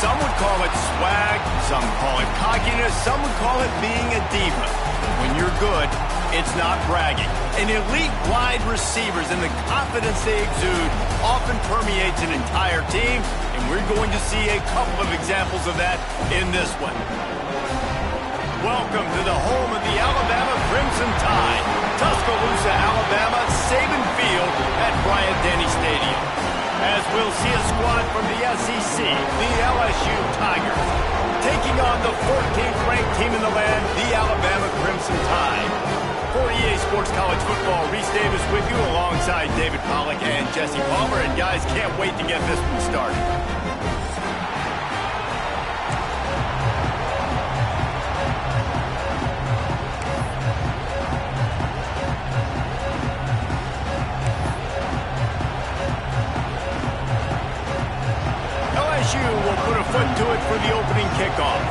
Some would call it swag, some call it cockiness, some would call it being a diva. When you're good, it's not bragging. And elite wide receivers and the confidence they exude often permeates an entire team, and we're going to see a couple of examples of that in this one. Welcome to the home of the Alabama Crimson Tide, Tuscaloosa, Alabama, Saban Field at Bryant-Denny Stadium. As we'll see a squad from the SEC, the LSU Tigers, taking on the 14th ranked team in the land, the Alabama Crimson Tide. For EA Sports College Football, Reese Davis with you alongside David Pollack and Jesse Palmer. And guys, can't wait to get this one started. LSU will put a foot to it for the opening kickoff.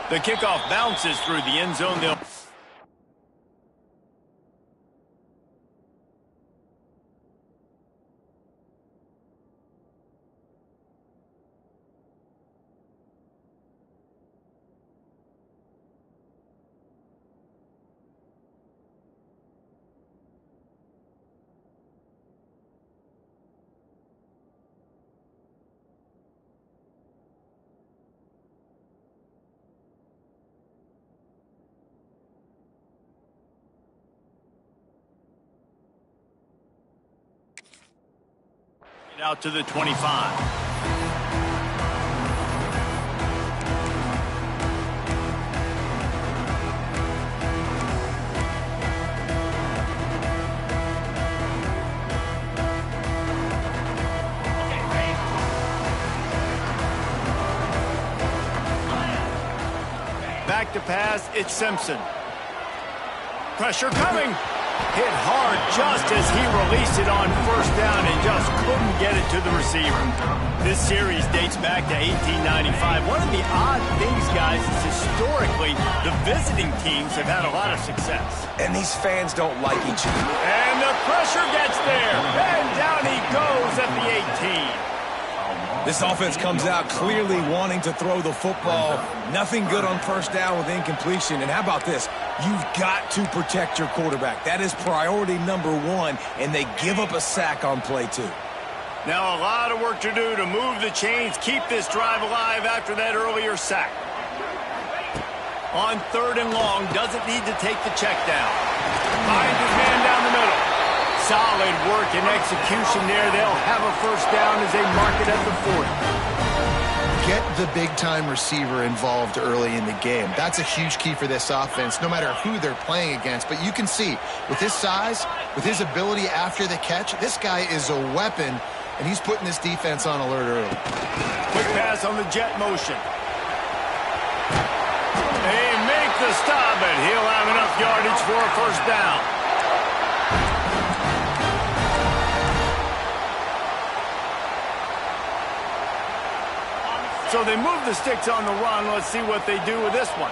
The kickoff bounces through the end zone. They'll out to the 25. Back to pass, it's Simpson. Pressure coming. Hit hard just as he released it on first down and just couldn't get it to the receiver. This series dates back to 1895. One of the odd things, guys, is historically the visiting teams have had a lot of success. And these fans don't like each other. And the pressure gets there. And down he goes at the 18. This offense comes out clearly wanting to throw the football. Nothing good on first down with incompletion. And how about this? You've got to protect your quarterback. That is priority number one, and they give up a sack on play two. Now a lot of work to do to move the chains, keep this drive alive after that earlier sack. On third and long, doesn't need to take the check down. Finds his man down the middle. Solid work and execution there. They'll have a first down as they mark it at the 40. Get the big-time receiver involved early in the game. That's a huge key for this offense, no matter who they're playing against. But you can see, with his size, with his ability after the catch, this guy is a weapon, and he's putting this defense on alert early. Quick pass on the jet motion. They make the stop, and he'll have enough yardage for a first down. So they move the sticks on the run. Let's see what they do with this one.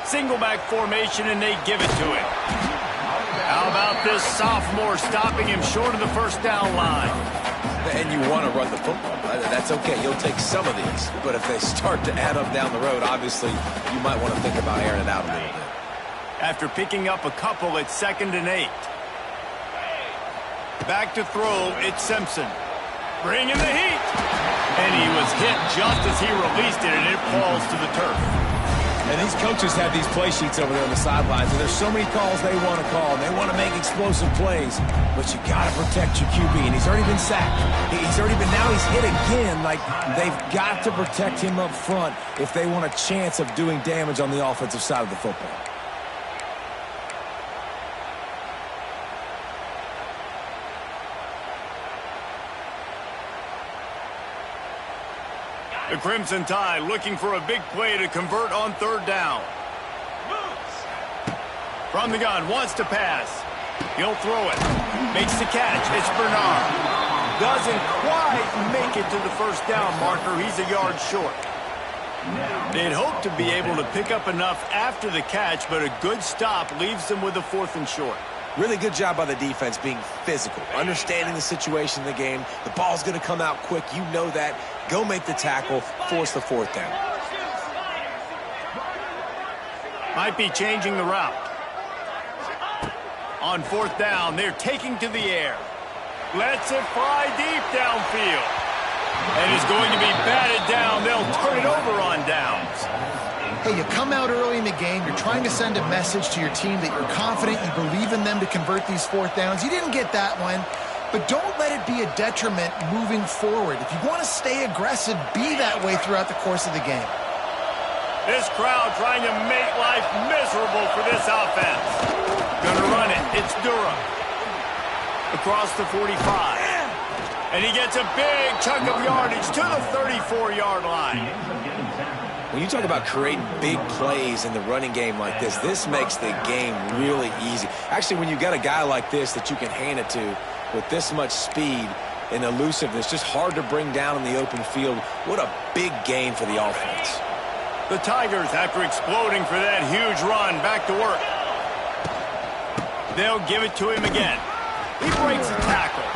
Single back formation, and they give it to him. How about this sophomore stopping him short of the first down line? And you want to run the football. That's okay. You'll take some of these. But if they start to add up down the road, obviously, you might want to think about airing it out a little bit. After picking up a couple, it's 2nd and 8. Back to throw, it's Simpson. Bringing the heat. And he was hit just as he released it, and it falls to the turf. And these coaches have these play sheets over there on the sidelines, and there's so many calls they want to call. They want to make explosive plays, but you got to protect your QB, and he's already been sacked. Now he's hit again. Like, they've got to protect him up front if they want a chance of doing damage on the offensive side of the football. The Crimson Tide looking for a big play to convert on third down. From the gun, wants to pass. He'll throw it. Makes the catch. It's Bernard. Doesn't quite make it to the first down marker. He's a yard short. They'd hope to be able to pick up enough after the catch, but a good stop leaves them with a 4th and short. Really good job by the defense being physical, understanding the situation in the game. The ball's going to come out quick. You know that. Go make the tackle, force the 4th down. Might be changing the route. On 4th down, they're taking to the air. Lets it fly deep downfield. And is going to be batted down. They'll turn it over on downs. Hey, you come out early in the game, you're trying to send a message to your team that you're confident, you believe in them to convert these 4th downs. You didn't get that one, but don't let it be a detriment moving forward. If you want to stay aggressive, be that way throughout the course of the game. This crowd trying to make life miserable for this offense. Gonna run it. It's Durham. Across the 45. And he gets a big chunk of yardage to the 34-yard line. When you talk about creating big plays in the running game like this makes the game really easy. Actually, when you got a guy like this that you can hand it to with this much speed and elusiveness, just hard to bring down in the open field, what a big gain for the offense. The Tigers, after exploding for that huge run, back to work. They'll give it to him again. He breaks the tackle.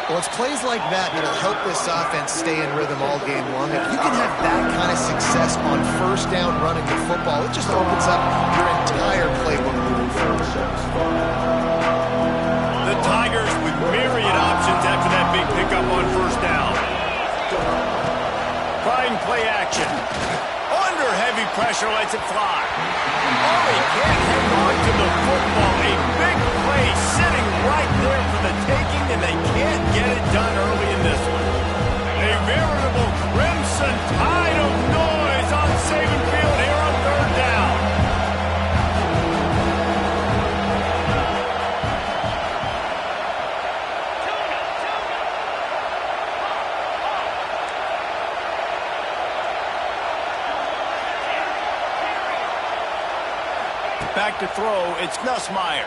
Well, it's plays like that that'll help this offense stay in rhythm all game long. If you can have that kind of success on 1st down running the football, it just opens up your entire playbook moving forward. The Tigers with myriad options after that big pickup on 1st down. Trying play action. Under heavy pressure, lets it fly. Oh, he can't hang on to the football. A big play sitting right there for the taking, and they can't get it done early in this one. A veritable crimson tide of noise on Saban Field here on 3rd down. Back to throw, it's Nussmeier.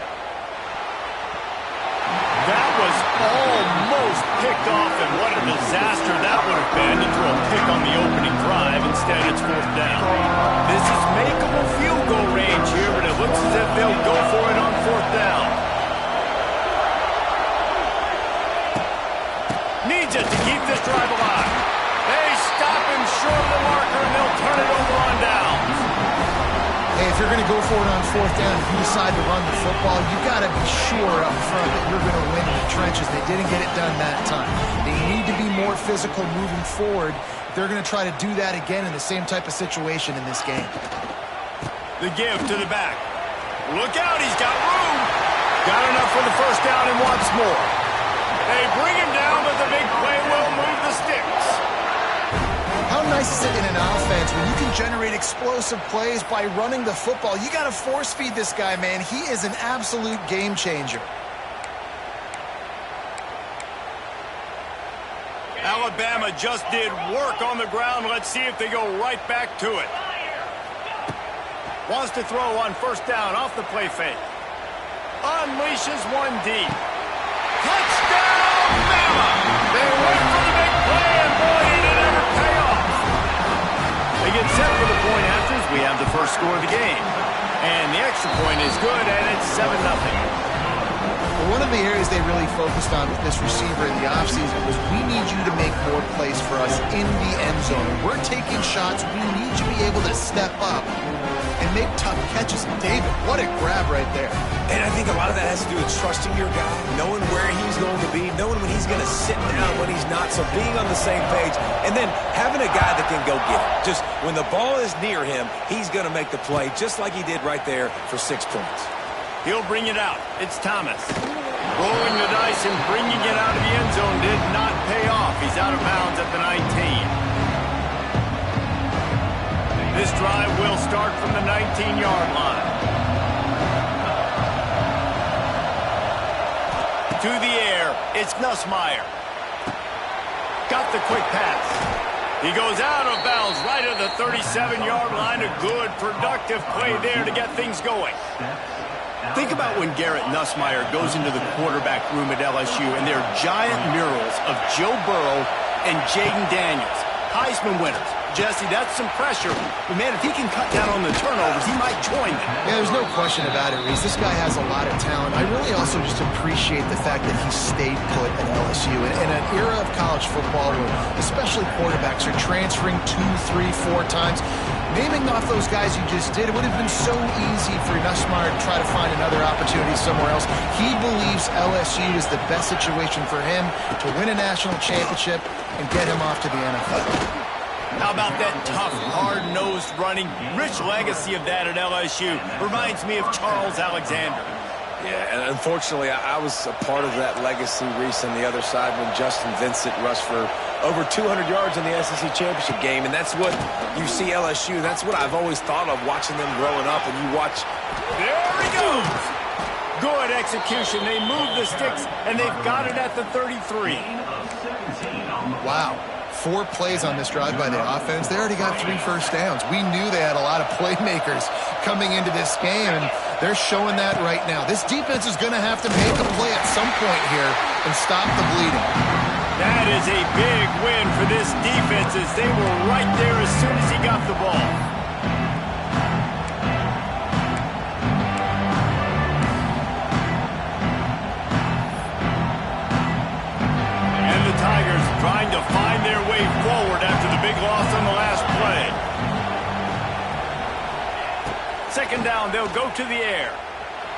That was almost picked off, and what a disaster that would have been to throw a pick on the opening drive. Instead, it's 4th down. This is makeable field goal range here, but it looks as if they'll go for it on 4th down. Needs it to keep this drive alive. They stop him short of the marker, and they'll turn it over on downs. Hey, if you're going to go for it on 4th down, if you decide to run the football, you got to be sure up front that you're going to win in the trenches. They didn't get it done that time. They need to be more physical moving forward. They're going to try to do that again in the same type of situation in this game. The give to the back. Look out, he's got room. Got enough for the 1st down and wants more. They bring him down, but the big play will move the sticks. How nice is it in an offense when you can generate explosive plays by running the football? You got to force feed this guy, man. He is an absolute game changer. Alabama just did work on the ground. Let's see if they go right back to it. Wants to throw on 1st down off the play fake. Unleashes one deep. Touchdown, Bama! They went for the big play, and boy, did it ever pay off. They get set for the point afters. We have the first score of the game. And the extra point is good, and it's 7-0. Well, one of the areas they really focused on with this receiver in the offseason was we need you to make more plays for us in the end zone. We're taking shots. We need you to be able to step up and make tough catches. David, what a grab right there. And I think a lot of that has to do with trusting your guy, knowing where he's going to be, knowing when he's going to sit down, when he's not, so being on the same page, and then having a guy that can go get it. Just when the ball is near him, he's going to make the play, just like he did right there for 6 points. He'll bring it out. It's Thomas. Rolling the dice and bringing it out of the end zone did not pay off. He's out of bounds at the 19. This drive will start from the 19-yard line. To the air, it's Nussmeier. Got the quick pass. He goes out of bounds right at the 37-yard line. A good, productive play there to get things going. Think about when Garrett Nussmeier goes into the quarterback room at LSU and there are giant murals of Joe Burrow and Jaden Daniels, Heisman winners. Jesse, that's some pressure. But, man, if he can cut down on the turnovers, he might join them. Yeah, there's no question about it, Reese. This guy has a lot of talent. I really also just appreciate the fact that he stayed put at LSU. In an era of college football where especially quarterbacks are transferring 2, 3, 4 times, naming off those guys you just did, it would have been so easy for Nussmeier to try to find another opportunity somewhere else. He believes LSU is the best situation for him to win a national championship and get him off to the NFL. How about that tough, hard-nosed running? Rich legacy of that at LSU. Reminds me of Charles Alexander. Yeah, and unfortunately, I was a part of that legacy, Reese, on the other side when Justin Vincent rushed for over 200 yards in the SEC championship game, and that's what you see LSU. That's what I've always thought of watching them growing up, and you watch. There he goes! Good execution. They move the sticks, and they've got it at the 33. Wow. 4 plays on this drive by the offense. They already got 3 first downs. We knew they had a lot of playmakers coming into this game, and they're showing that right now. This defense is going to have to make a play at some point here and stop the bleeding. That is a big win for this defense as they were right there as soon as he got the ball. Tigers trying to find their way forward after the big loss on the last play. Second down, they'll go to the air.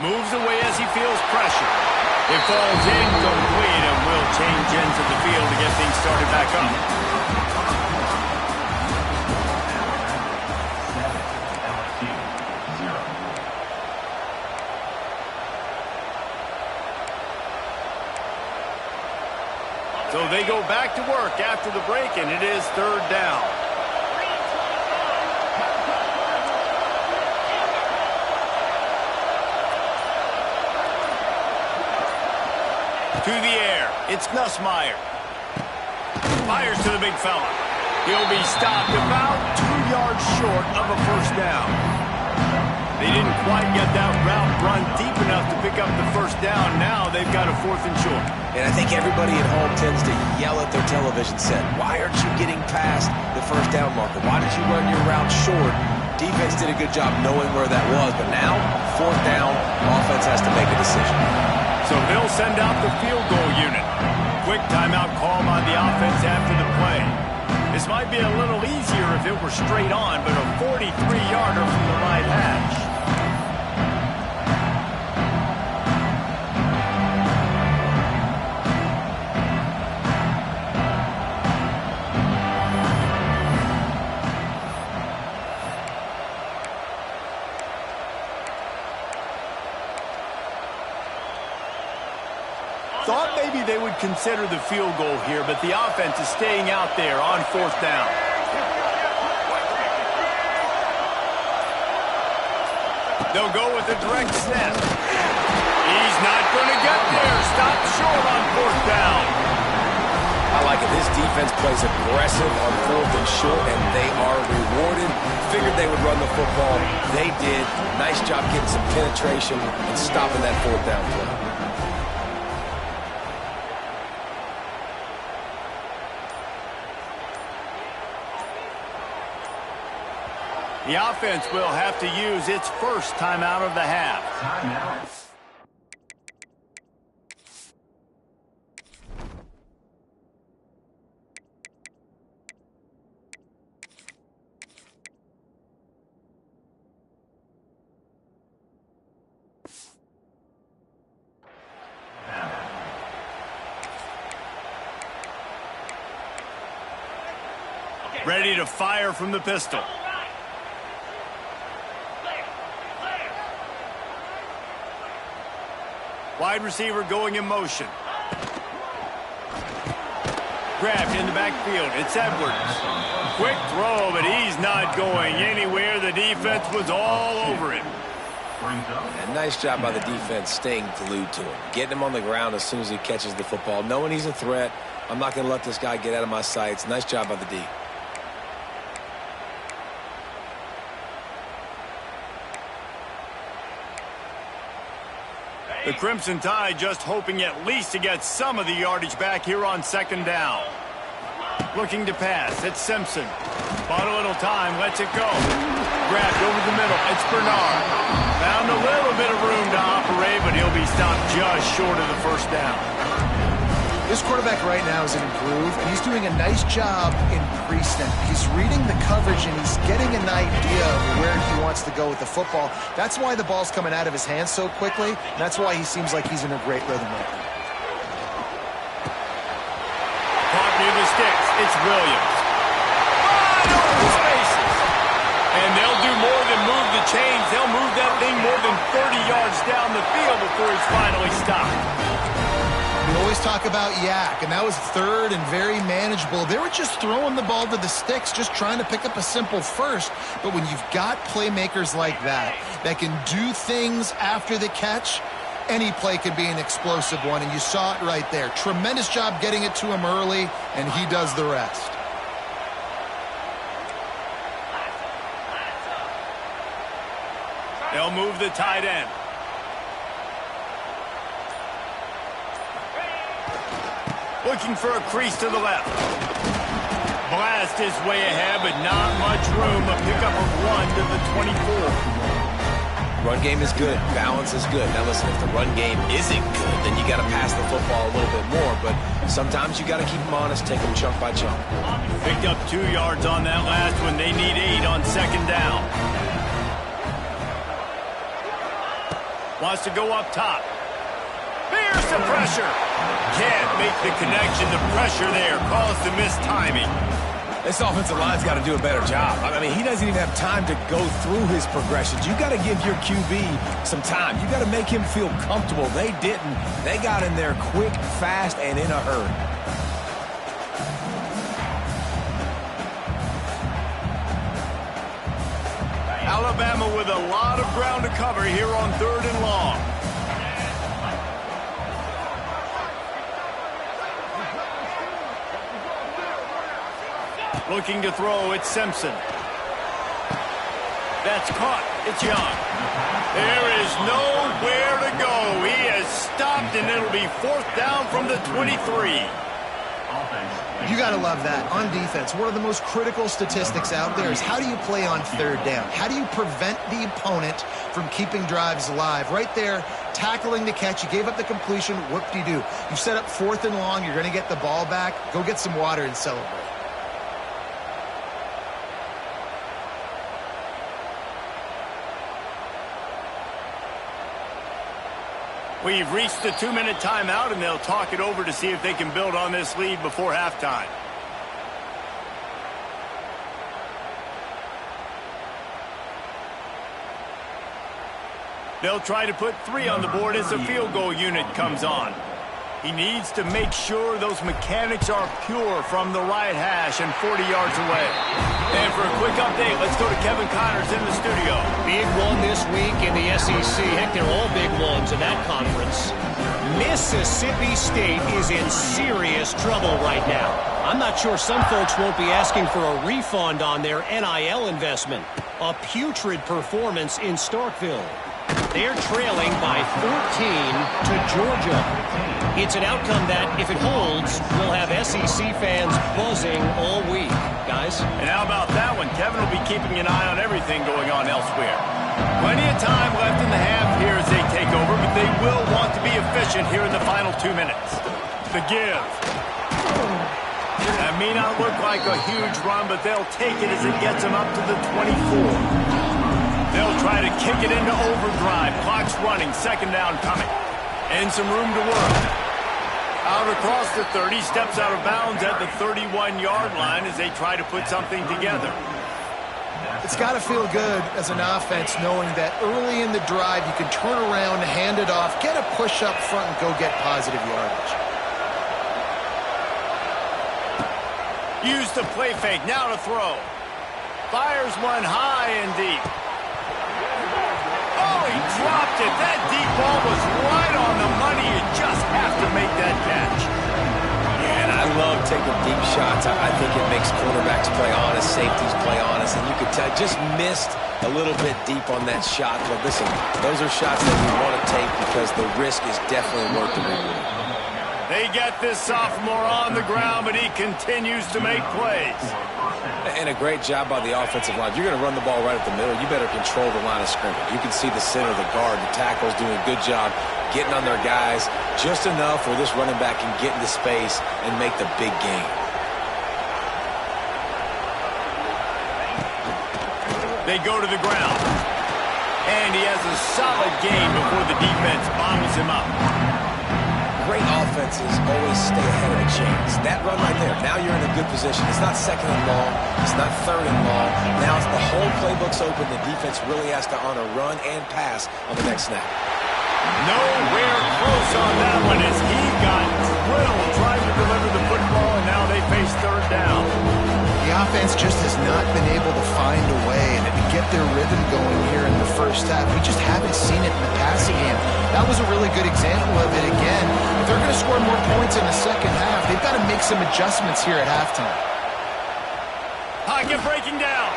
Moves away as he feels pressure. It falls incomplete and will change ends of the field to get things started back up. So they go back to work after the break, and it is third down. To the air, it's Nussmeier. Fires to the big fella. He'll be stopped about 2 yards short of a first down. They didn't quite get that route run deep enough to pick up the first down. Now they've got a 4th and short. And I think everybody at home tends to yell at their television set. Why aren't you getting past the first down marker? Why did you run your route short? Defense did a good job knowing where that was. But now, 4th down, offense has to make a decision. So they'll send out the field goal unit. Quick timeout call on the offense after the play. This might be a little easier if it were straight on, but a 43-yarder from the right hash. Thought maybe they would consider the field goal here, but the offense is staying out there on 4th down. They'll go with a direct snap. He's not going to get there. Stop short on 4th down. I like it. This defense plays aggressive on 4th and short, and they are rewarded. Figured they would run the football. They did. Nice job getting some penetration and stopping that 4th down play. The offense will have to use its first timeout of the half. Timeout. Ready to fire from the pistol. Wide receiver going in motion. Grabbed in the backfield. It's Edwards. Quick throw, but he's not going anywhere. The defense was all over him. And nice job by the defense staying glued to him. Getting him on the ground as soon as he catches the football. Knowing he's a threat. I'm not going to let this guy get out of my sights. Nice job by the D. The Crimson Tide just hoping at least to get some of the yardage back here on second down. Looking to pass. It's Simpson. Bought a little time. Lets it go. Grabbed over the middle. It's Bernard. Found a little bit of room to operate, but he'll be stopped just short of the first down. This quarterback right now is in a groove, and he's doing a nice job in pre-snap. He's reading the coverage, and he's getting an idea of where he wants to go with the football. That's why the ball's coming out of his hands so quickly, and that's why he seems like he's in a great rhythm right now. Caught near the sticks. It's Williams. Wide over the spaces. And they'll do more than move the chains. They'll move that thing more than 30 yards down the field before he's finally stopped. We always talk about yak, and that was third and very manageable. They were just throwing the ball to the sticks, just trying to pick up a simple first. But when you've got playmakers like that can do things after the catch, any play can be an explosive one, and you saw it right there. Tremendous job getting it to him early, and he does the rest. They'll move the tight end. Looking for a crease to the left. Blast his way ahead, but not much room. A pickup of 1 to the 24. Run game is good. Balance is good. Now listen, if the run game isn't good, then you got to pass the football a little bit more. But sometimes you got to keep them honest, take them chunk by chunk. Picked up 2 yards on that last one. They need 8 on second down. Wants to go up top. Here's the pressure. Can't make the connection. The pressure there caused the missed timing. This offensive line's got to do a better job. I mean, he doesn't even have time to go through his progressions. You got to give your QB some time. You got to make him feel comfortable. They didn't. They got in there quick, fast, and in a hurry. Alabama with a lot of ground to cover here on 3rd and long. Looking to throw, it's Simpson. That's caught. It's Young. There is nowhere to go. He has stopped, and it'll be 4th down from the 23. You got to love that. On defense, one of the most critical statistics out there is how do you play on 3rd down? How do you prevent the opponent from keeping drives alive? Right there, tackling the catch. You gave up the completion. Whoop-de-doo. You set up 4th and long. You're going to get the ball back. Go get some water and celebrate. We've reached the 2-minute timeout, and they'll talk it over to see if they can build on this lead before halftime. They'll try to put 3 on the board as the field goal unit comes on. He needs to make sure those mechanics are pure from the right hash and 40 yards away. And for a quick update, let's go to Kevin Connors in the studio. Big one this week in the SEC. Heck, they're all big ones in that conference. Mississippi State is in serious trouble right now. I'm not sure some folks won't be asking for a refund on their NIL investment. A putrid performance in Starkville. They're trailing by 14 to Georgia. It's an outcome that, if it holds, will have SEC fans buzzing all week. Guys? And how about that one? Kevin will be keeping an eye on everything going on elsewhere. Plenty of time left in the half here as they take over, but they will want to be efficient here in the final 2 minutes. The give. That may not look like a huge run, but they'll take it as it gets them up to the 24. They'll try to kick it into overdrive. Clock's running. Second down coming. And some room to work. Out across the 30. Steps out of bounds at the 31-yard line as they try to put something together. It's got to feel good as an offense knowing that early in the drive you can turn around, hand it off, get a push up front, and go get positive yardage. Use the play fake. Now to throw. Fires one high and deep. Oh, he dropped it. That deep ball was right on the money. You just have to make that catch. And I love taking deep shots. I think it makes quarterbacks play honest, safeties play honest, and you could tell just missed a little bit deep on that shot. But listen, those are shots that you want to take because the risk is definitely worth the reward. They get this sophomore on the ground, but he continues to make plays. And a great job by the offensive line. If you're going to run the ball right up the middle, you better control the line of scrimmage. You can see the center, the guard, the tackle's doing a good job getting on their guys just enough where this running back can get into space and make the big gain. They go to the ground. And he has a solid gain before the defense bottles him up. Great offenses always stay ahead of the chains. That run right there, now you're in a good position. It's not second and long. It's not third and long. Now it's the whole playbook's open. The defense really has to honor run and pass on the next snap. Nowhere close on that one as he got drilled trying to deliver the football, and now they face third down. The offense just has not been able to find a way and get their rhythm going here in the first half. We just haven't seen it in the passing game. That was a really good example of it again. If they're going to score more points in the second half, they've got to make some adjustments here at halftime. Pocket breaking down.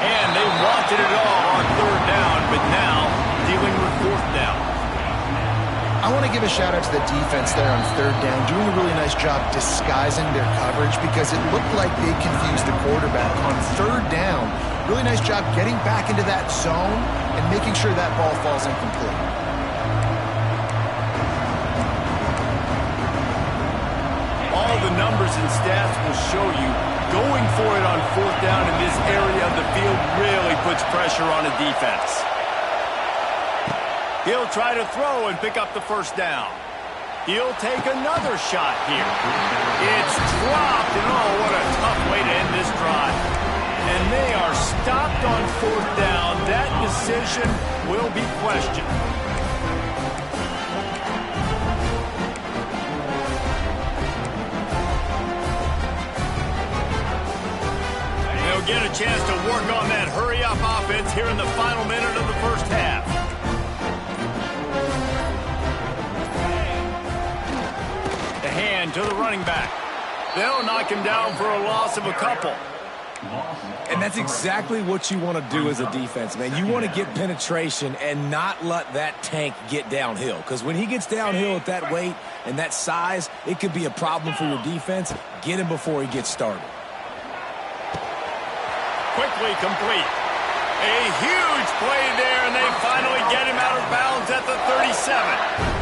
And they wanted it all on third down, but now dealing with fourth down. I want to give a shout out to the defense there on third down, doing a really nice job disguising their coverage because it looked like they confused the quarterback on third down. Really nice job getting back into that zone and making sure that ball falls incomplete. All the numbers and stats will show you going for it on fourth down in this area of the field really puts pressure on a defense. He'll try to throw and pick up the first down. He'll take another shot here. It's dropped, and oh, what a tough way to end this drive. And they are stopped on fourth down. That decision will be questioned. They'll get a chance to work on that hurry-up offense here in the final minute of the first half. To the running back. They'll knock him down for a loss of a couple. And that's exactly what you want to do as a defense, man. You want to get penetration and not let that tank get downhill. Because when he gets downhill at that weight and that size, it could be a problem for your defense. Get him before he gets started. Quickly complete. A huge play there, and they finally get him out of bounds at the 37.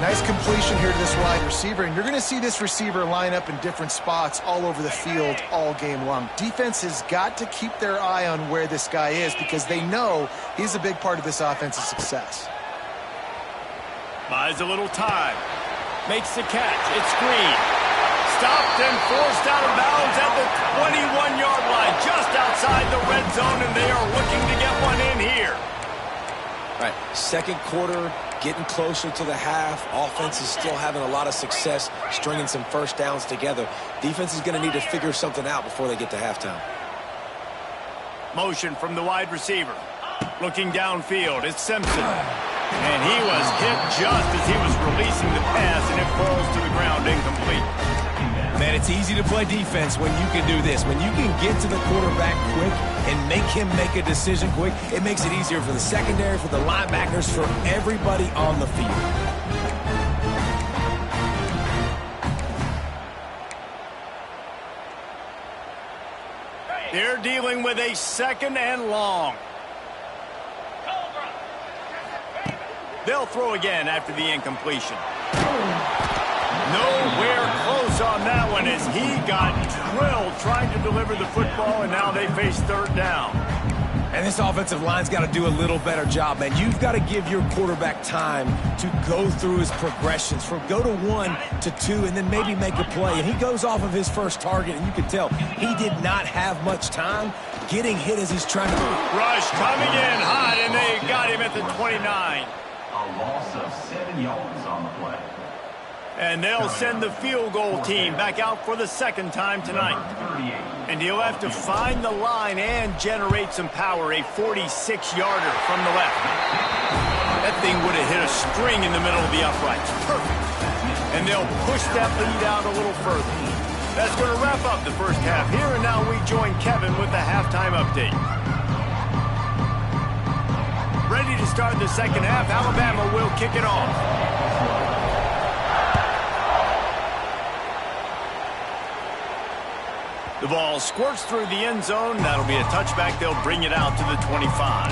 Nice completion here to this wide receiver, and you're going to see this receiver line up in different spots all over the field all game long. Defense has got to keep their eye on where this guy is because they know he's a big part of this offense's success. Buys a little time. Makes the catch. It's screen. Stopped and forced out of bounds at the 21-yard line, just outside the red zone, and they are looking to get one in here. All right, second quarter, getting closer to the half. Offense is still having a lot of success stringing some first downs together. Defense is going to need to figure something out before they get to halftime. Motion from the wide receiver. Looking downfield, it's Simpson. And he was hit just as he was releasing the pass, and it falls to the ground incomplete. Man, it's easy to play defense when you can do this. When you can get to the quarterback quick and make him make a decision quick, it makes it easier for the secondary, for the linebackers, for everybody on the field. They're dealing with a second and long. They'll throw again after the incompletion. Nowhere close on that one as he got drilled trying to deliver the football, and now they face third down. And this offensive line's got to do a little better job, man. You've got to give your quarterback time to go through his progressions from go to 1 to 2 and then maybe make a play. And he goes off of his first target, and you can tell he did not have much time getting hit as he's trying to... Rush coming in hot, and they got him at the 29. A loss of 7 yards on the play. And they'll send the field goal team back out for the second time tonight. And he'll have to find the line and generate some power. A 46-yarder from the left. At thing would have hit a string in the middle of the uprights. Perfect. And they'll push that lead out a little further. That's going to wrap up the first half here, and now we join Kevin with the halftime update. Ready to start the second half. Alabama will kick it off. The ball squirts through the end zone. That'll be a touchback. They'll bring it out to the 25.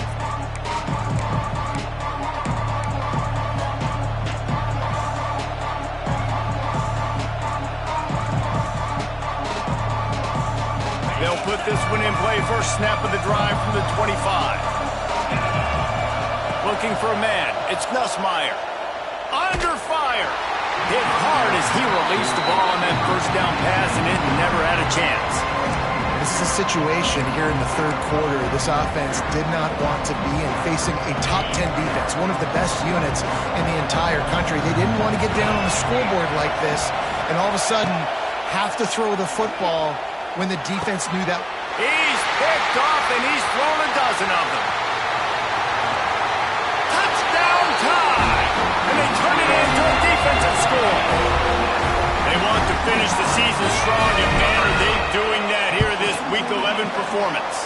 They'll put this one in play. First snap of the drive from the 25. Looking for a man. It's Nussmeier. Under fire. Hit hard as he released the ball on that first down pass, and it never had a chance. This is a situation here in the third quarter this offense did not want to be in, facing a top 10 defense, one of the best units in the entire country. They didn't want to get down on the scoreboard like this and all of a sudden have to throw the football when the defense knew that. He's picked off, and he's thrown a dozen of them. Touchdown time! And they turn it into a defensive score. They want to finish the season strong, and man, are they doing that here this Week 11 performance.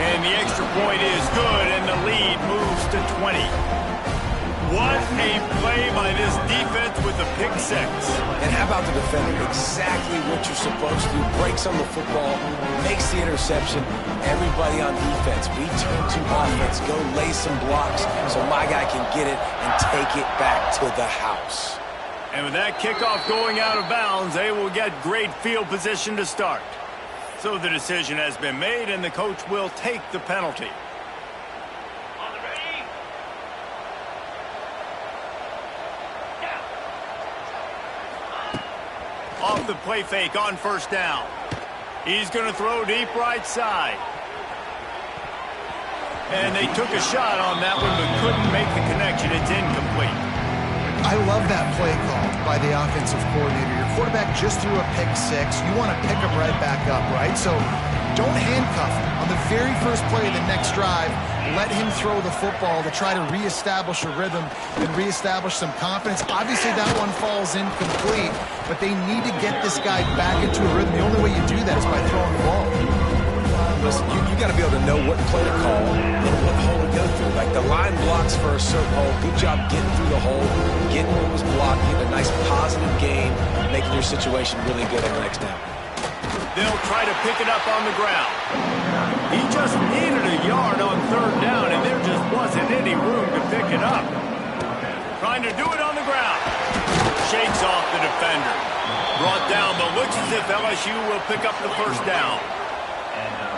And the extra point is good, and the lead moves to 20. What a play by this defense with the pick six. And how about the defender? Exactly what you're supposed to do. Breaks on the football, makes the interception. Everybody on defense, we turn to offense. Go lay some blocks so my guy can get it and take it back to the house. And with that kickoff going out of bounds, they will get great field position to start. So the decision has been made, and the coach will take the penalty. Off the play fake on first down. He's going to throw deep right side. And they took a shot on that one but couldn't make the connection. It's incomplete. I love that play call by the offensive coordinator. Your quarterback just threw a pick six. You want to pick him right back up, right? So don't handcuff him. On the very first play of the next drive, let him throw the football to try to reestablish a rhythm and reestablish some confidence. Obviously, that one falls incomplete, but they need to get this guy back into a rhythm. The only way you do that is by throwing the ball. Listen, you got to be able to know what play to call and what hole to go through. Like the line blocks for a certain hole. Good job getting through the hole, getting what was blocked, getting a nice positive gain, making your situation really good on the next down. They'll try to pick it up on the ground. He just needed a yard on third down, and there just wasn't any room to pick it up. Trying to do it on the ground. Shakes off the defender. Brought down, but looks as if LSU will pick up the first down.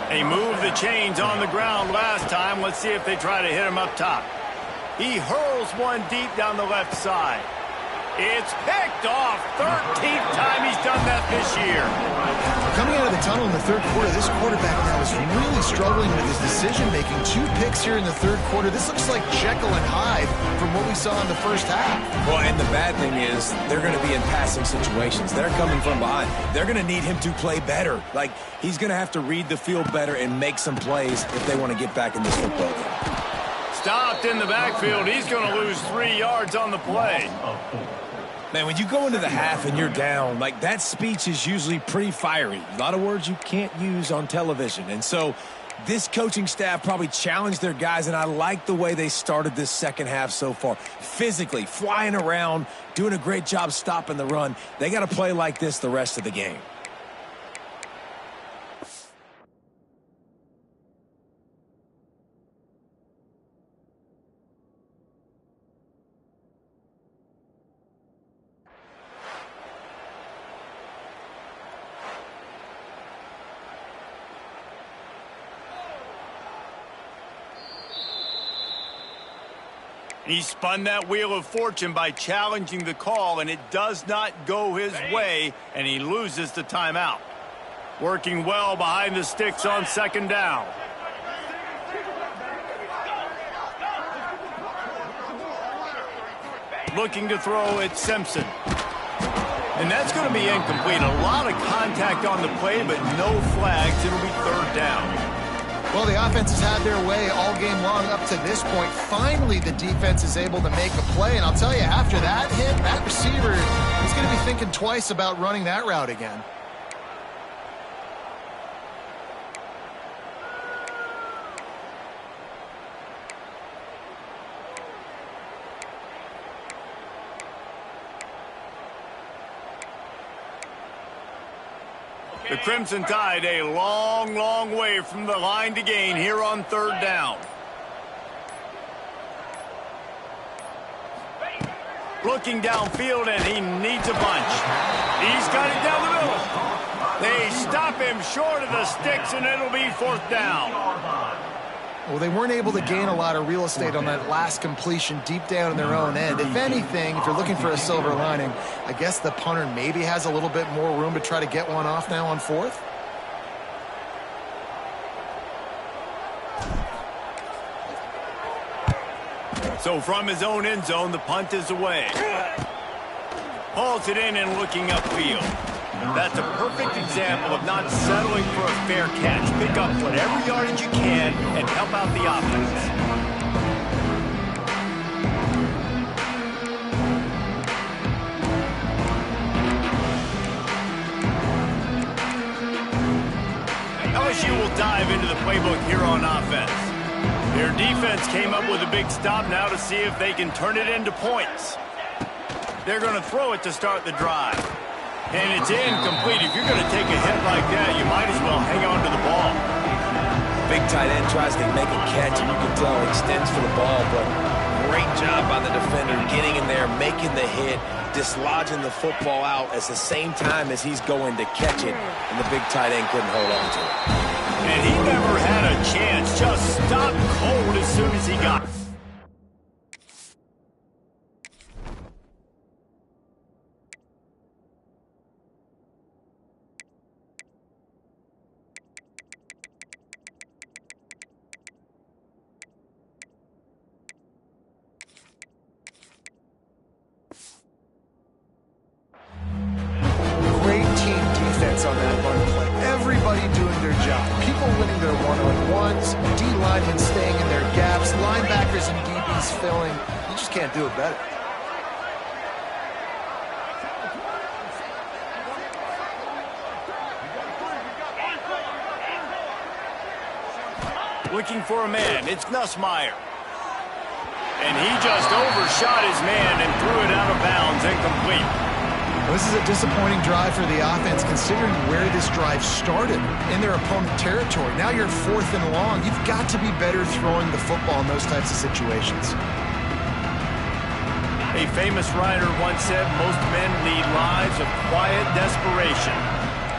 They moved the chains on the ground last time. Let's see if they try to hit him up top. He hurls one deep down the left side. It's picked off. 13th time he's done that this year. Coming out of the tunnel in the third quarter, this quarterback now is really struggling with his decision-making. 2 picks here in the third quarter. This looks like Jekyll and Hyde from what we saw in the first half. Well, and the bad thing is they're going to be in passing situations. They're coming from behind. They're going to need him to play better. Like, he's going to have to read the field better and make some plays if they want to get back in this football game. Stopped in the backfield. He's going to lose 3 yards on the play. Man, when you go into the half and you're down, like that speech is usually pretty fiery. A lot of words you can't use on television. And so this coaching staff probably challenged their guys, and I like the way they started this second half so far. Physically, flying around, doing a great job stopping the run. They got to play like this the rest of the game. He spun that wheel of fortune by challenging the call, and it does not go his way, and he loses the timeout. Working well behind the sticks on second down. Looking to throw at Simpson. And that's going to be incomplete. A lot of contact on the play, but no flags. It'll be third down. Well, the offense has had their way all game long up to this point. Finally, the defense is able to make a play. And I'll tell you, after that hit, that receiver is going to be thinking twice about running that route again. The Crimson Tide a long, long way from the line to gain here on third down. Looking downfield, and he needs a bunch. He's got it down the middle. They stop him short of the sticks, and it'll be fourth down. Well, they weren't able to gain a lot of real estate on that last completion deep down in their own end. If anything, if you're looking for a silver lining, I guess the punter maybe has a little bit more room to try to get one off now on fourth. So from his own end zone, the punt is away. Hauls it in and looking upfield. That's a perfect example of not settling for a fair catch. Pick up whatever yardage you can and help out the offense. LSU will dive into the playbook here on offense. Their defense came up with a big stop now to see if they can turn it into points. They're going to throw it to start the drive. And it's incomplete. If you're going to take a hit like that, you might as well hang on to the ball. Big tight end tries to make a catch, and you can tell he extends for the ball, but great job by the defender getting in there, making the hit, dislodging the football out at the same time as he's going to catch it, and the big tight end couldn't hold on to it. And he never had a chance. Just stopped cold as soon as he got it. On that run play. Everybody doing their job. People winning their one-on-ones, D-linemen staying in their gaps, linebackers and DBs filling. You just can't do it better. Looking for a man. It's Nussmeier. And he just overshot his man and threw it out of bounds, incomplete. This is a disappointing drive for the offense, considering where this drive started, in their opponent territory. Now you're fourth and long. You've got to be better throwing the football in those types of situations. A famous writer once said, most men lead lives of quiet desperation.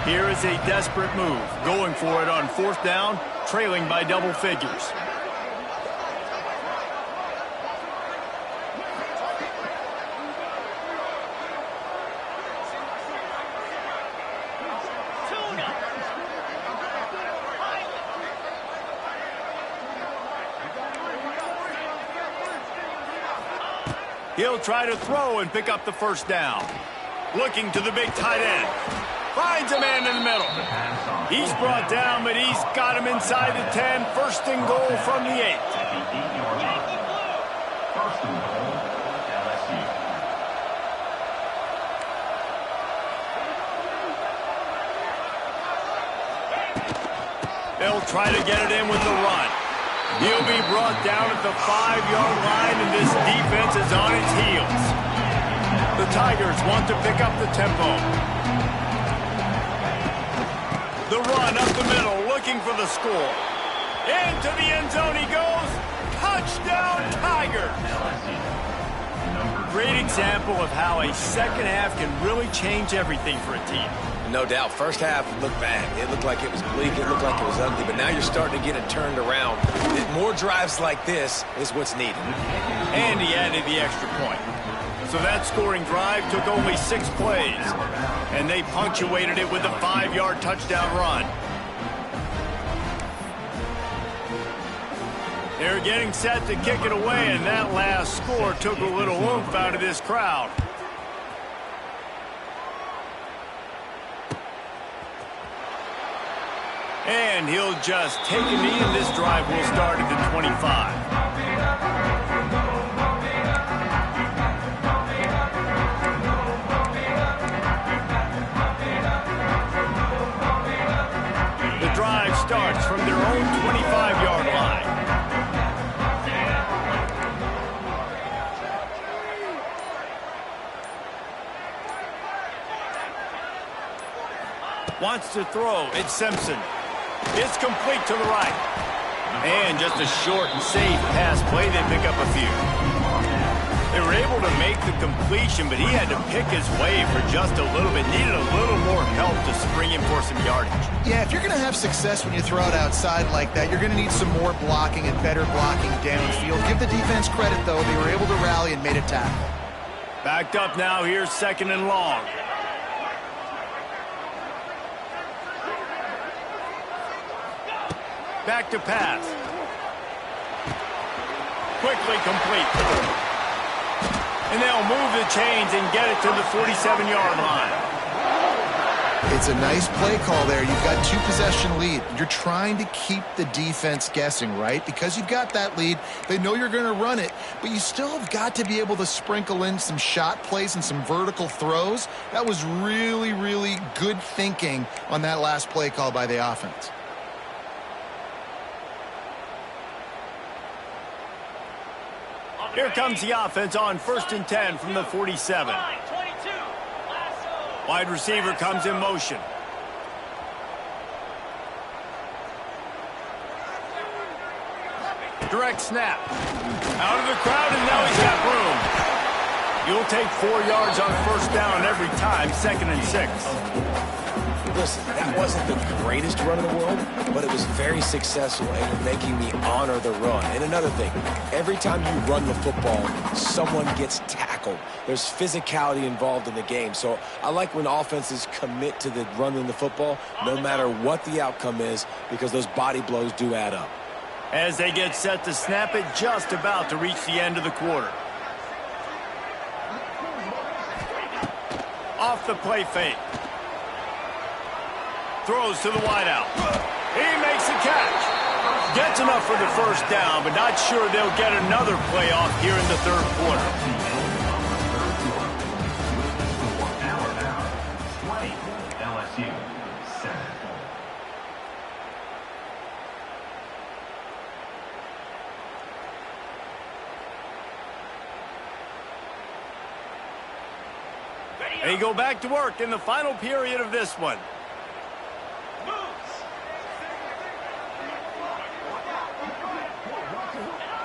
Here is a desperate move, going for it on fourth down, trailing by double figures. He'll try to throw and pick up the first down. Looking to the big tight end. Finds a man in the middle. He's brought down, but he's got him inside the 10. First and goal from the 8. First and goal, LSU. They'll try to get it in with the run. He'll be brought down at the 5-yard line, and this defense is on its heels. The Tigers want to pick up the tempo. The run up the middle, looking for the score. Into the end zone he goes. Touchdown, Tigers! Great example of how a second half can really change everything for a team. No doubt. First half looked bad. It looked like it was bleak. It looked like it was ugly. But now you're starting to get it turned around. More drives like this is what's needed. And he added the extra point. So that scoring drive took only 6 plays. And they punctuated it with a 5-yard touchdown run. They're getting set to kick it away, and that last score took a little oomph out of this crowd. And he'll just take a knee, and this drive will start at the 25. The drive starts from their own 25-yard line. Wants to throw. It's Simpson. It's complete to the right. And just a short and safe pass play. They pick up a few. They were able to make the completion, but he had to pick his way for just a little bit. Needed a little more help to spring him for some yardage. Yeah, if you're going to have success when you throw it outside like that, you're going to need some more blocking and better blocking downfield. Give the defense credit, though. They were able to rally and made a tackle. Backed up now. Here's 2nd and long. Back to pass. Quickly complete. And they'll move the chains and get it to the 47-yard line. It's a nice play call there. You've got 2-possession lead. You're trying to keep the defense guessing, right? Because you've got that lead, they know you're going to run it, but you still have got to be able to sprinkle in some shot plays and some vertical throws. That was really, really good thinking on that last play call by the offense. Here comes the offense on 1st and 10 from the 47. Wide receiver comes in motion. Direct snap. Out of the crowd, and now he's got room. You'll take 4 yards on 1st down every time, 2nd and 6. Listen, that wasn't the greatest run in the world, but it was very successful, and you're making me honor the run. And another thing, every time you run the football, someone gets tackled. There's physicality involved in the game. So I like when offenses commit to the running the football, no matter what the outcome is, because those body blows do add up. As they get set to snap it, just about to reach the end of the quarter. Off the play fake. Throws to the wideout. He makes the catch. Gets enough for the 1st down, but not sure they'll get another play off here in the 3rd quarter. LSU, 7. They go back to work in the final period of this one.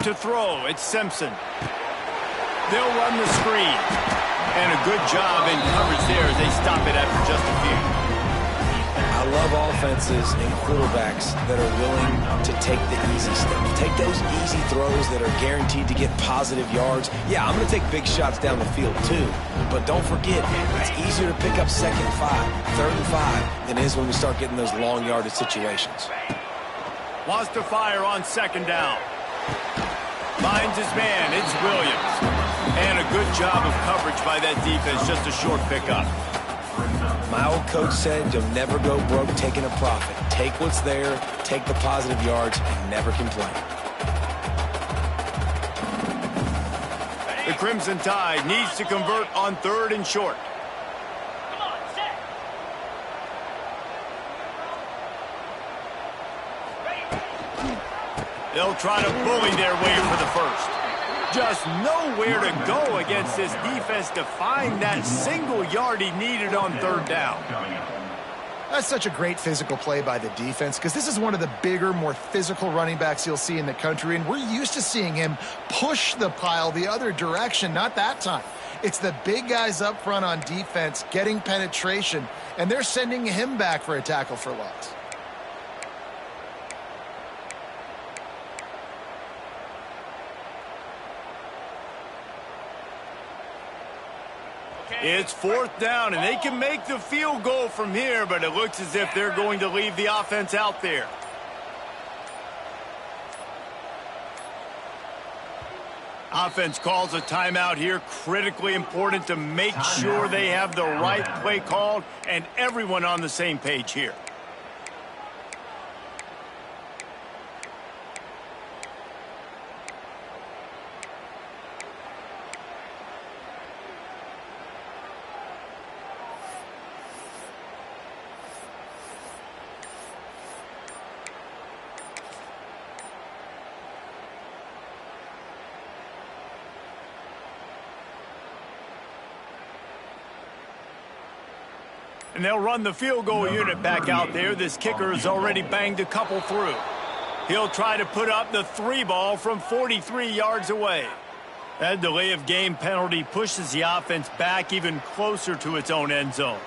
To throw, it's Simpson. They'll run the screen. And a good job in coverage there as they stop it after just a few. I love offenses and quarterbacks that are willing to take the easy stuff. Take those easy throws that are guaranteed to get positive yards. Yeah, I'm going to take big shots down the field too. But don't forget, it's easier to pick up 2nd and 5, 3rd and 5 than it is when we start getting those long yardage situations. Wants to fire on 2nd down. Finds his man. It's Williams. And a good job of coverage by that defense. Just a short pickup. My old coach said you'll never go broke taking a profit. Take what's there, take the positive yards, and never complain. The Crimson Tide needs to convert on 3rd and short. They'll try to bully their way for the 1st. Just nowhere to go against this defense to find that single yard he needed on 3rd down. That's such a great physical play by the defense because this is one of the bigger, more physical running backs you'll see in the country, and we're used to seeing him push the pile the other direction, not that time. It's the big guys up front on defense getting penetration, and they're sending him back for a tackle for loss. It's 4th down, and they can make the field goal from here, but it looks as if they're going to leave the offense out there. Offense calls a timeout here. Critically important to make sure they have the right play called and everyone on the same page here. And they'll run the field goal unit back out there. This kicker has already banged a couple through. He'll try to put up the 3 ball from 43 yards away. That delay of game penalty pushes the offense back even closer to its own end zone.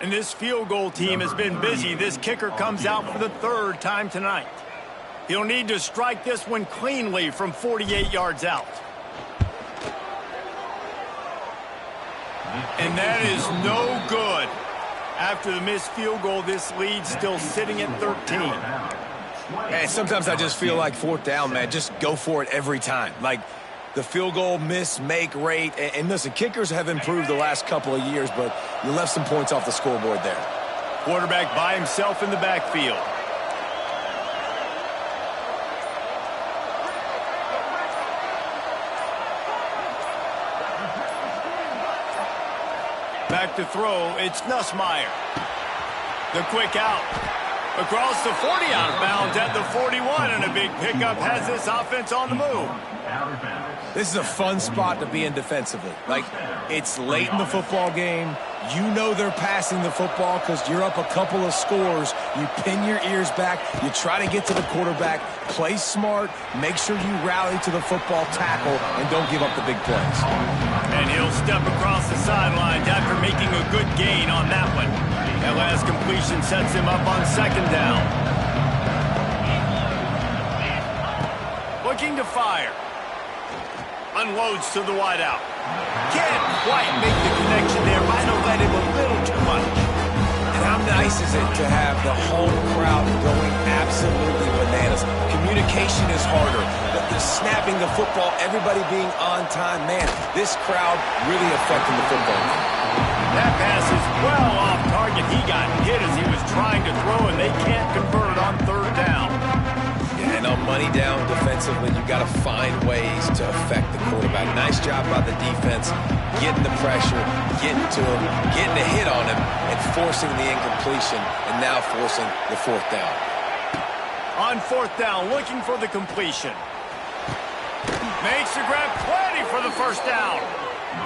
And this field goal team has been busy. This kicker comes out for the 3rd time tonight. He'll need to strike this one cleanly from 48 yards out. And that is no good. After the missed field goal, this lead's still sitting at 13. And sometimes I just feel like 4th down, man, just go for it every time. Like the field goal miss, make rate. And listen, kickers have improved the last couple of years, but you left some points off the scoreboard there. Quarterback by himself in the backfield. Back to throw, it's Nussmeier. The quick out. Across the 40, out of bounds at the 41, and a big pickup has this offense on the move. This is a fun spot to be in defensively. Like, it's late in the football game. You know they're passing the football because you're up a couple of scores. You pin your ears back. You try to get to the quarterback. Play smart. Make sure you rally to the football tackle and don't give up the big plays. And he'll step across the sidelines after making a good gain on that one. That last completion sets him up on 2nd down. Looking to fire. Unloads to the wideout. Can't quite make the connection there. Might have led him a little too much. And how nice is it to have the home crowd going absolutely bananas? Communication is harder, but the snapping the football, everybody being on time, man, this crowd really affecting the football. That pass is well off target. He got hit as he was trying to throw, and they can't convert on 3rd down. Yeah, and on money down defensively, you got to find ways to affect the quarterback. Nice job by the defense, getting the pressure, getting to him, getting a hit on him, and forcing the incompletion, and now forcing the 4th down. On 4th down, looking for the completion. Makes the grab, plenty for the 1st down.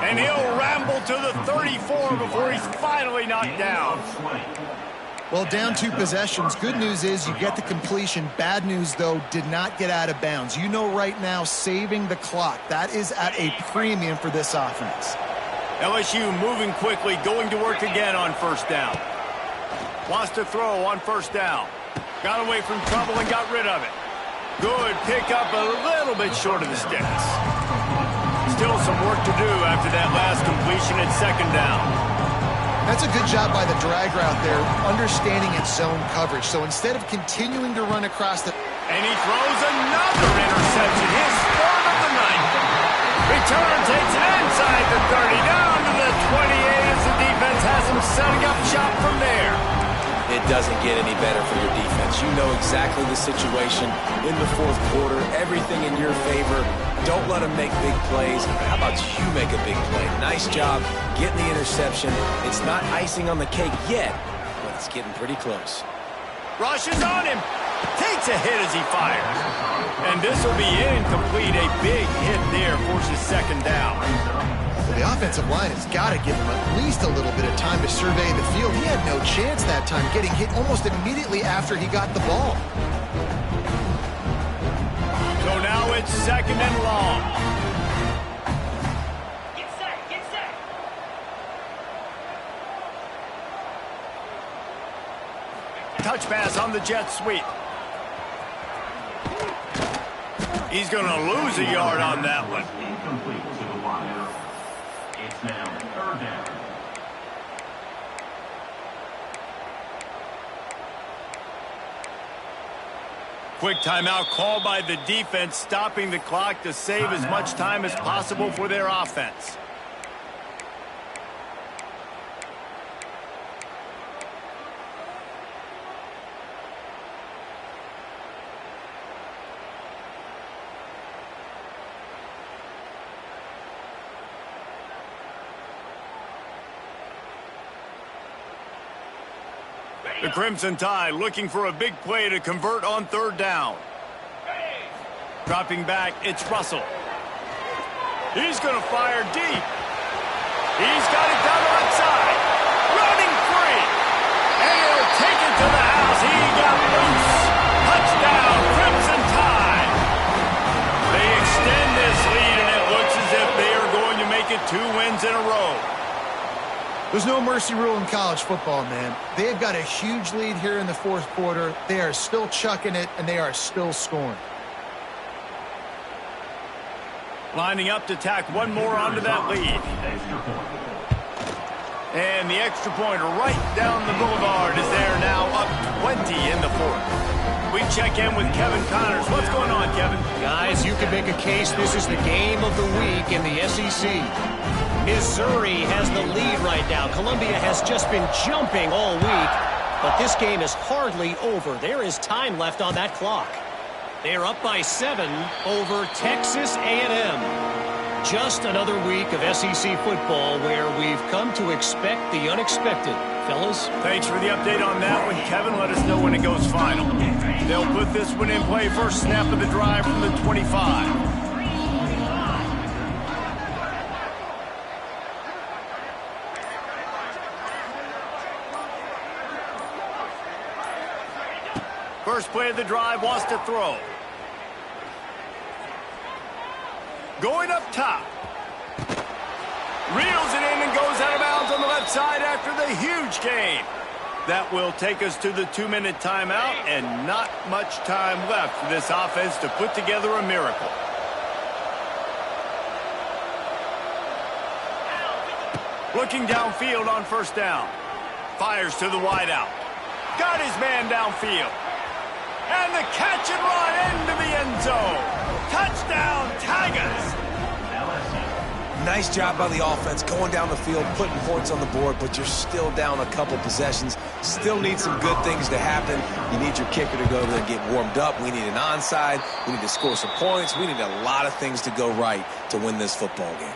And he'll ramble to the 34 before he's finally knocked down. Well, down 2 possessions. Good news is you get the completion. Bad news, though, did not get out of bounds. You know right now, saving the clock. That is at a premium for this offense. LSU moving quickly, going to work again on 1st down. Wants to throw on 1st down. Got away from trouble and got rid of it. Good pickup, a little bit short of the sticks. Still some work to do after that last completion at 2nd down. That's a good job by the drag route there, understanding its zone coverage. So instead of continuing to run across the... And he throws another interception, his 3rd of the night. Return takes it inside the 30, down to the 28 as the defense has him setting up shop from there. It doesn't get any better for your defense. You know exactly the situation in the 4th quarter, everything in your favor. Don't let them make big plays. How about you make a big play? Nice job getting the interception. It's not icing on the cake yet, but it's getting pretty close. Rushes on him. Takes a hit as he fires. And this will be incomplete. A big hit there forces 2nd down. The offensive line has got to give him at least a little bit of time to survey the field. He had no chance that time, getting hit almost immediately after he got the ball. So now it's 2nd and long. Get set, get set. Touch pass on the jet sweep. He's going to lose a yard on that one. Incomplete to the wide. It's now 3rd down. Quick timeout called by the defense, stopping the clock to save as much time as possible for their offense. The Crimson Tide looking for a big play to convert on 3rd down. Dropping back, it's Russell. He's going to fire deep. He's got it down the right side. Running free. And he'll take it to the house. He got loose. Touchdown, Crimson Tide. They extend this lead, and it looks as if they are going to make it 2 wins in a row. There's no mercy rule in college football, man. They've got a huge lead here in the fourth quarter. They are still chucking it, and they are still scoring. Lining up to tack one more onto that lead. And the extra pointer right down the boulevard is there now, up 20 in the fourth. We check in with Kevin Connors. What's going on, Kevin? Guys, you can make a case this is the game of the week in the SEC. Missouri has the lead right now. Columbia has just been jumping all week, but this game is hardly over. There is time left on that clock. They are up by 7 over Texas A&M. Just another week of SEC football where we've come to expect the unexpected. Fellas? Thanks for the update on that one, Kevin. Let us know when it goes final. They'll put this one in play. First snap of the drive from the 25. First play of the drive, wants to throw. Going up top. Reels it in and goes out of bounds on the left side after the huge gain. That will take us to the 2-minute timeout, and not much time left for this offense to put together a miracle. Looking downfield on first down. Fires to the wideout. Got his man downfield. And the catch and run into the end zone. Touchdown, Tigers. Nice job by the offense going down the field, putting points on the board, but you're still down a couple possessions. Still need some good things to happen. You need your kicker to go over there and get warmed up. We need an onside. We need to score some points. We need a lot of things to go right to win this football game.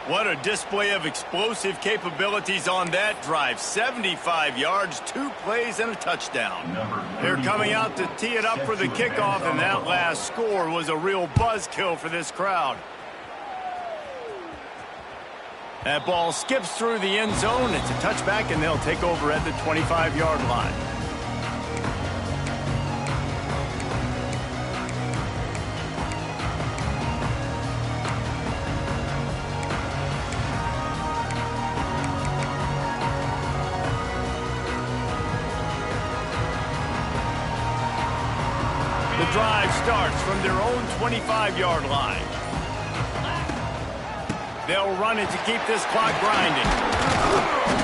What a display of explosive capabilities on that drive. 75 yards, 2 plays, and a touchdown. They're coming out to tee it up for the kickoff, and that last score was a real buzzkill for this crowd. That ball skips through the end zone. It's a touchback, and they'll take over at the 25-yard line. The drive starts from their own 25-yard line. They'll run it to keep this clock grinding.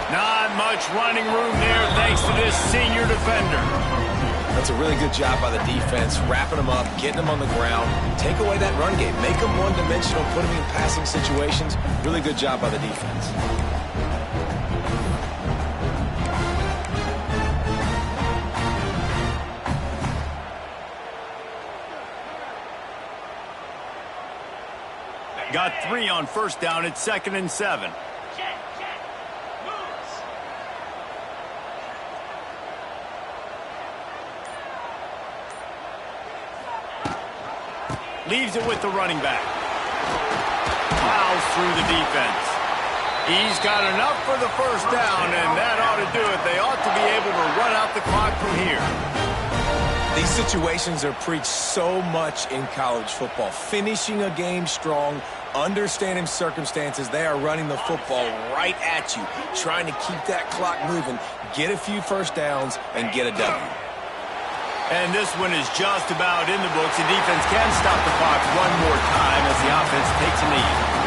Not much running room there thanks to this senior defender. That's a really good job by the defense, wrapping them up, getting them on the ground. Take away that run game. Make them one-dimensional, put them in passing situations. Really good job by the defense. Got 3 on first down. It's 2nd and 7. Leaves it with the running back. Plows through the defense. He's got enough for the first down, and that ought to do it. They ought to be able to run out the clock from here. These situations are preached so much in college football. Finishing a game strong, understanding circumstances. They are running the football right at you, trying to keep that clock moving, get a few first downs, and get a W. And this one is just about in the books. The defense can stop the clock one more time as the offense takes a knee.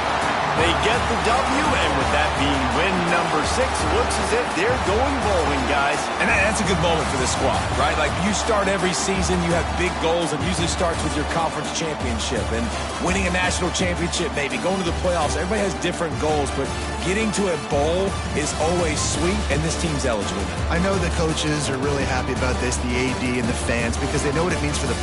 They get the W, and with that being win number 6, it looks as if they're going bowling, guys. And that's a good moment for this squad, right? Like, you start every season, you have big goals. It usually starts with your conference championship and winning a national championship, maybe going to the playoffs. Everybody has different goals, but getting to a bowl is always sweet, and this team's eligible. I know the coaches are really happy about this, the AD and the fans, because they know what it means for the